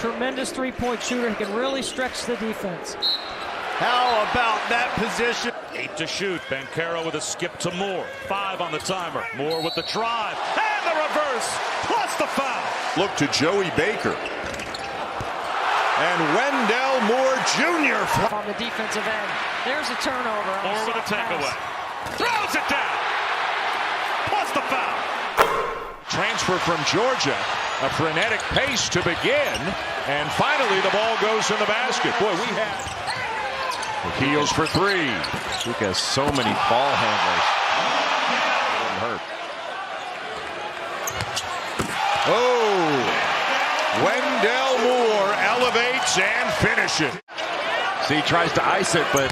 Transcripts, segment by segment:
Tremendous three-point shooter. He can really stretch the defense. How about that position? 8 to shoot. Banchero with a skip to Moore. 5 on the timer. Moore with the drive. And the reverse. Plus the foul. Look to Joey Baker. And Wendell Moore Jr. On the defensive end. There's a turnover. Moore with a takeaway. Throws it down. Plus the foul. Transfer from Georgia. A frenetic pace to begin. And finally the ball goes in the basket. Boy, we had... Heels for 3. Duke has so many ball handlers. Didn't hurt. Oh! Wendell Moore elevates and finishes. See, he tries to ice it, but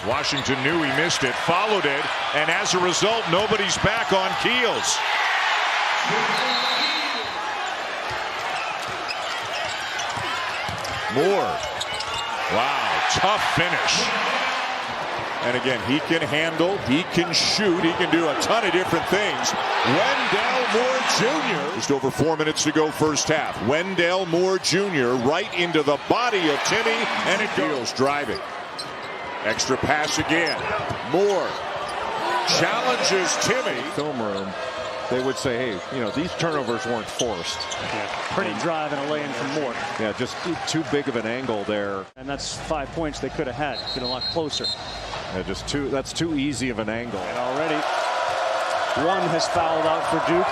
Washington knew he missed it, followed it, and as a result, nobody's back on Keels. Moore. Wow, tough finish. And again, he can handle, he can shoot, he can do a ton of different things. Wendell Moore Jr. Just over 4 minutes to go first half. Wendell Moore Jr. right into the body of Timmy, and it goes driving. Extra pass again. Moore challenges Timmy. Film room, they would say, hey, you know, these turnovers weren't forced. Yeah, pretty drive and a lay-in from Moore. Yeah, just too big of an angle there. And that's 5 points they could have had. Been a lot closer. Yeah, that's too easy of an angle. And already, one has fouled out for Duke.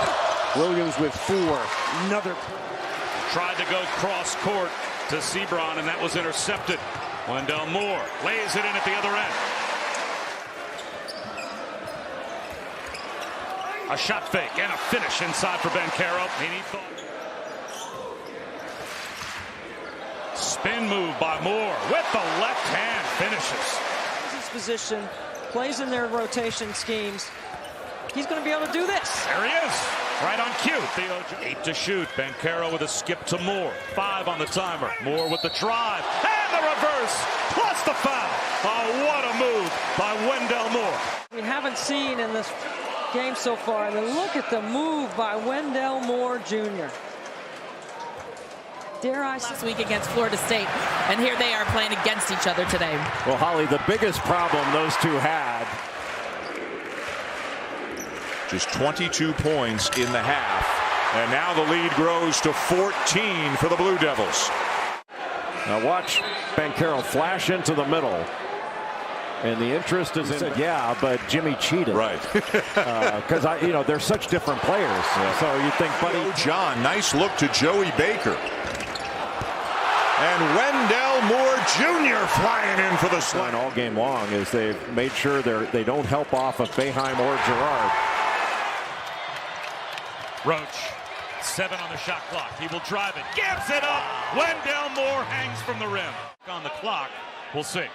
Williams with 4. Another. Tried to go cross court to Sebron, and that was intercepted. Wendell Moore lays it in at the other end. A shot fake and a finish inside for Banchero. Spin move by Moore with the left hand finishes. His position, plays in their rotation schemes. He's going to be able to do this. There he is, right on cue. 8 to shoot. Banchero with a skip to Moore. 5 on the timer. Moore with the drive and the reverse, plus the foul. Oh, what a move by Wendell Moore. We haven't seen in this game so far. And look at the move by Wendell Moore Jr. Dare I say? Last week against Florida State, and here they are playing against each other today. Well, Holly, the biggest problem those two had. Just 22 points in the half. And now the lead grows to 14 for the Blue Devils. Now watch Banchero flash into the middle. And the interest is in, yeah, but Jimmy cheated. Right. Because, you know, they're such different players. Yeah. So you think, buddy. John, nice look to Joey Baker. And Wendell Moore Jr. flying in for the slam. All game long is they've made sure they don't help off of Boeheim or Gerard. Roach, 7 on the shot clock. He will drive it, gives it up. Wendell Moore hangs from the rim. On the clock, we'll see.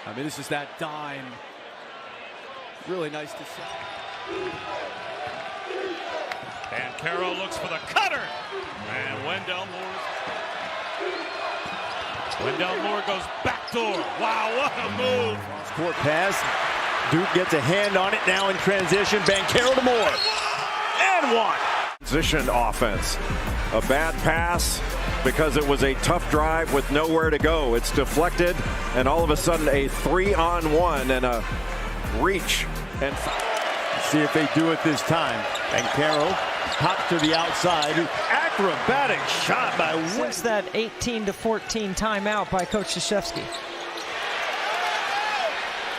I mean, this is that dime. Really nice to see. Banchero looks for the cutter. And Wendell Moore goes backdoor. Wow, what a move. Court pass. Duke gets a hand on it now in transition. Banchero to Moore. And 1. Positioned offense. A bad pass because it was a tough drive with nowhere to go. It's deflected, and all of a sudden a 3-on-1 and a reach. And see if they do it this time. Banchero hop to the outside. Acrobatic shot by Wendell. Since that 18-14 timeout by Coach Krzyzewski.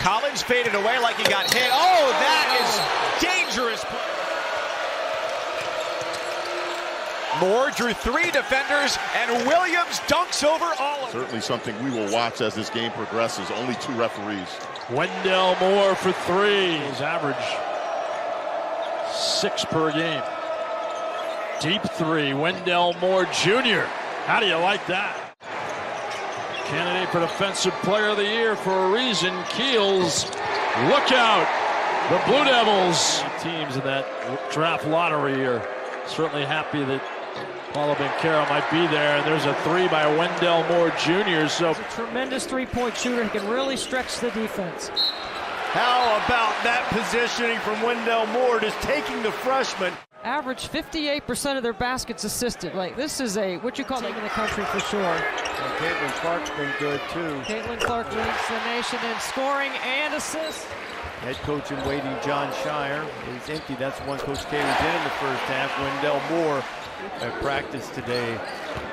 Collins faded away like he got hit. Oh, that is dangerous. Moore drew 3 defenders, and Williams dunks over all of them. Certainly something we will watch as this game progresses. Only 2 referees. Wendell Moore for 3. His average 6 per game. Deep 3. Wendell Moore Jr. How do you like that? Candidate for Defensive Player of the Year for a reason. Keels, look out. The Blue Devils. Teams in that draft lottery are certainly happy that Paulo Banchero might be there. And there's a 3 by Wendell Moore Jr. So he's a tremendous three-point shooter. He can really stretch the defense. How about that positioning from Wendell Moore, just taking the freshman. Average 58% of their baskets assisted. Like, this is what you call team in the country for sure. And Caitlin Clark's been good too. Caitlin Clark leads the nation in scoring and assists. Head coach in waiting, John Scheierman. He's empty. That's one Coach K was in the first half. Wendell Moore at practice today.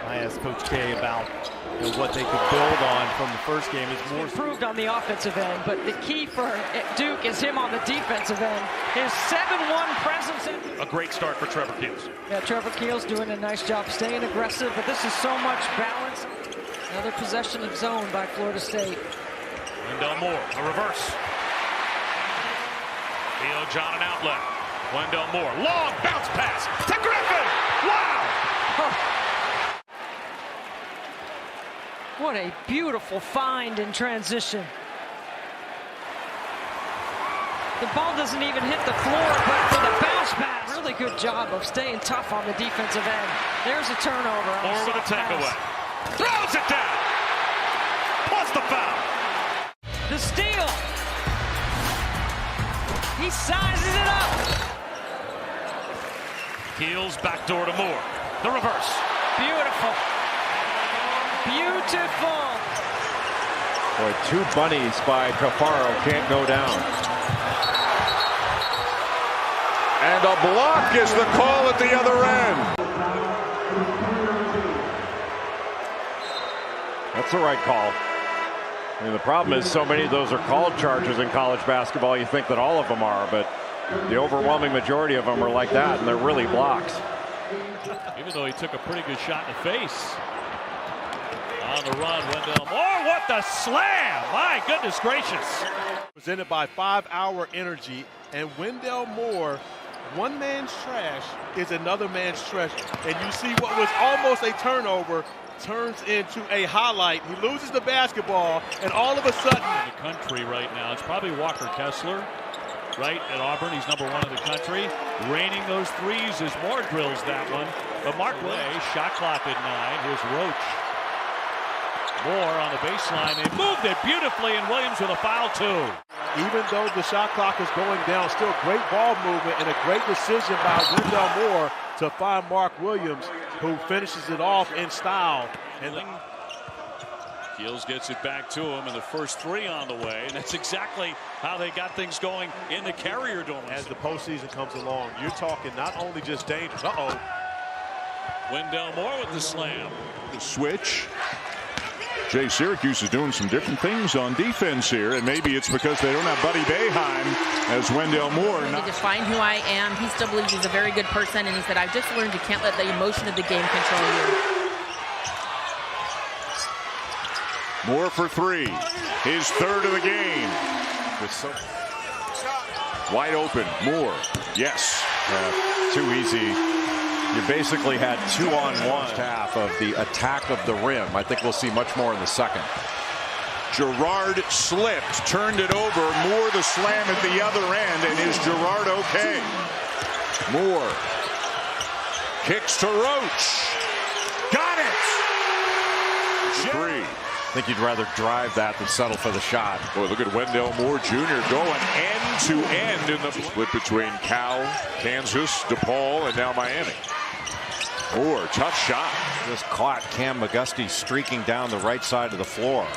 I asked Coach K about what they could build on from the first game. It's more improved on the offensive end, but the key for Duke is him on the defensive end. His 7-1 presence. A great start for Trevor Keels. Yeah, Trevor Keels doing a nice job staying aggressive, but this is so much balance. Another possession of zone by Florida State. Wendell Moore, a reverse. Theo John, an outlet. Wendell Moore, long bounce pass to Griffin. Wow! Oh. What a beautiful find in transition. The ball doesn't even hit the floor, but for the bounce pass. Really good job of staying tough on the defensive end. There's a turnover. Moore with a takeaway. Throws it down. Plus the foul. The steal. He sizes it up. Keels backdoor to Moore. The reverse. Beautiful. Beautiful. Boy, two bunnies by Cafaro can't go down. And a block is the call at the other end. That's the right call. I mean, the problem is so many of those are called charges in college basketball. You think that all of them are, but the overwhelming majority of them are like that, and they're really blocks. Even though he took a pretty good shot in the face. On the run, Wendell Moore, what the slam! My goodness gracious. Presented by 5 Hour Energy, and Wendell Moore, one man's trash is another man's treasure. And you see what was almost a turnover turns into a highlight. He loses the basketball, and all of a sudden... In the country right now, it's probably Walker Kessler, right, at Auburn. He's #1 in the country. Raining those threes as Moore drills that one. But Mark Way, shot clock at 9. Here's Roach. Moore on the baseline. They moved it beautifully, and Williams with a foul, too. Even though the shot clock is going down, still great ball movement and a great decision by Wendell Moore to find Mark Williams, who finishes it off in style. And Keels gets it back to him, and the first 3 on the way. And that's exactly how they got things going in the Carrier Dome. As the postseason comes along, you're talking not only just dangerous. Wendell Moore with the slam. The switch. Jay, Syracuse is doing some different things on defense here, and maybe it's because they don't have Buddy Boeheim as Wendell Moore. I need to find who I am. He still believes he's a very good person, and he said, I've just learned you can't let the emotion of the game control you. Moore for 3. His 3rd of the game. Wide open. Moore. Yes. Too easy. You basically had 2-on-1 half of the attack of the rim. I think we'll see much more in the second. Gerard slipped, turned it over. Moore the slam at the other end, and is Gerard okay? Moore kicks to Roach. Got it! 3. I think you'd rather drive that than settle for the shot. Boy, look at Wendell Moore Jr. going end to end in the split between Cal, Kansas, DePaul, and now Miami. Moore, tough shot. Just caught Cam McGusty streaking down the right side of the floor.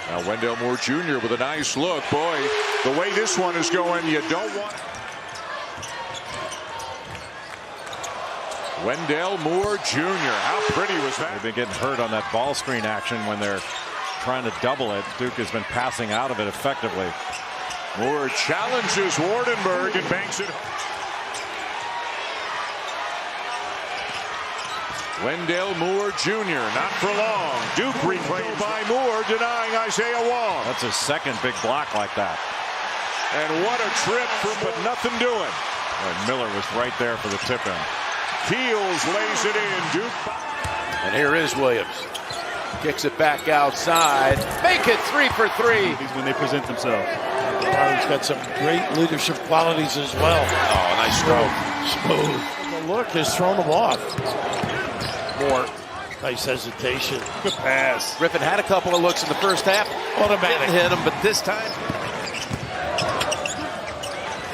Now Wendell Moore Jr. with a nice look. Boy, the way this one is going, you don't want... Wendell Moore Jr. How pretty was that? They've been getting hurt on that ball screen action when they're trying to double it. Duke has been passing out of it effectively. Moore challenges Wardenberg and banks it. Wendell Moore Jr. not for long. Duke replay by Moore denying Isaiah Wong. That's his second big block like that. And what a trip from but nothing doing. Miller was right there for the tip in. Keels lays it in. Duke. And here is Williams. Kicks it back outside. Make it 3 for 3. When they present themselves. He's got some great leadership qualities as well. Oh, nice stroke. Smooth. The look has thrown him off. Moore. Nice hesitation. Good pass. Griffin had a couple of looks in the first half. Automatic hit him, but this time.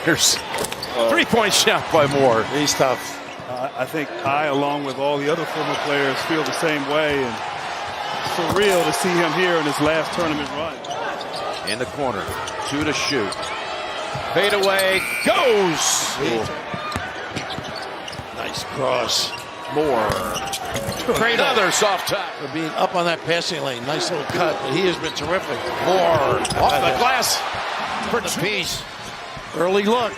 Here's Three-point shot by Moore. He's tough. I think I, along with all the other former players, feel the same way. And surreal to see him here in his last tournament run. In the corner, 2 to shoot. Fade away, goes! Nice cross. Moore. Another soft top. For being up on that passing lane. Nice little cut, but he has been terrific. Moore off the glass For the piece. Early look.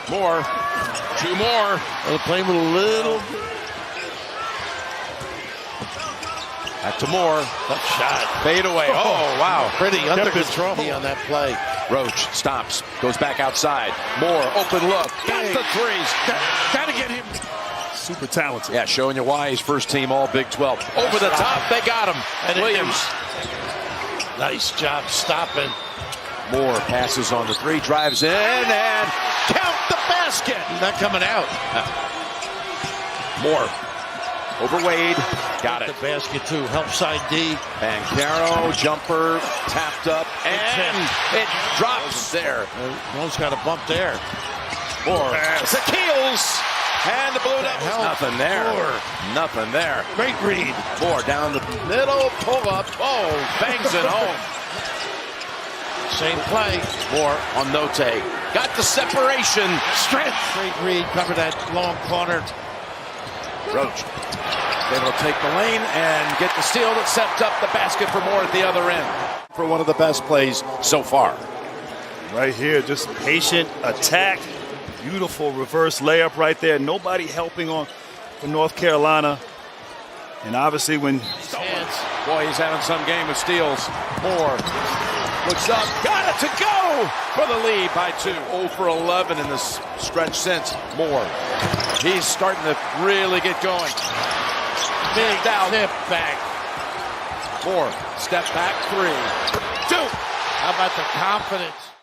Moore. 2 more. They'll play with a little. Back to Moore. Tough shot. Fade away. Oh, wow. Pretty under control on that play. Roach stops. Goes back outside. Moore, open look. Got the threes. Got to get him. Super talented. Yeah, showing you why he's first team all Big 12. Over the top. They got him. And Williams. Nice job stopping. Moore passes on the 3. Drives in and count the basket. He's not coming out. Moore. Over Wade. Got it. The basket too. Help side D. Caro jumper tapped up and it drops there. Mo's got a bump there. Moore. Keels. And the Blue Devils. Nothing there. Moore. Nothing there. Great read. Moore down the middle. Pull up. Oh, bangs it home. Same play. Moore on Note. Got the separation. Strength. Great read. Cover that long corner. Roach able to take the lane and get the steal that sets up the basket for Moore at the other end. For one of the best plays so far. Right here, just patient attack. Beautiful reverse layup right there. Nobody helping on for North Carolina. And obviously when... Boy, he's having some game with steals. Moore looks up. Got it to go for the lead by 2. 0 for 11 in this stretch since. Moore. He's starting to really get going. Big down. Tip back. Moore. Step back 3. 2. How about the confidence?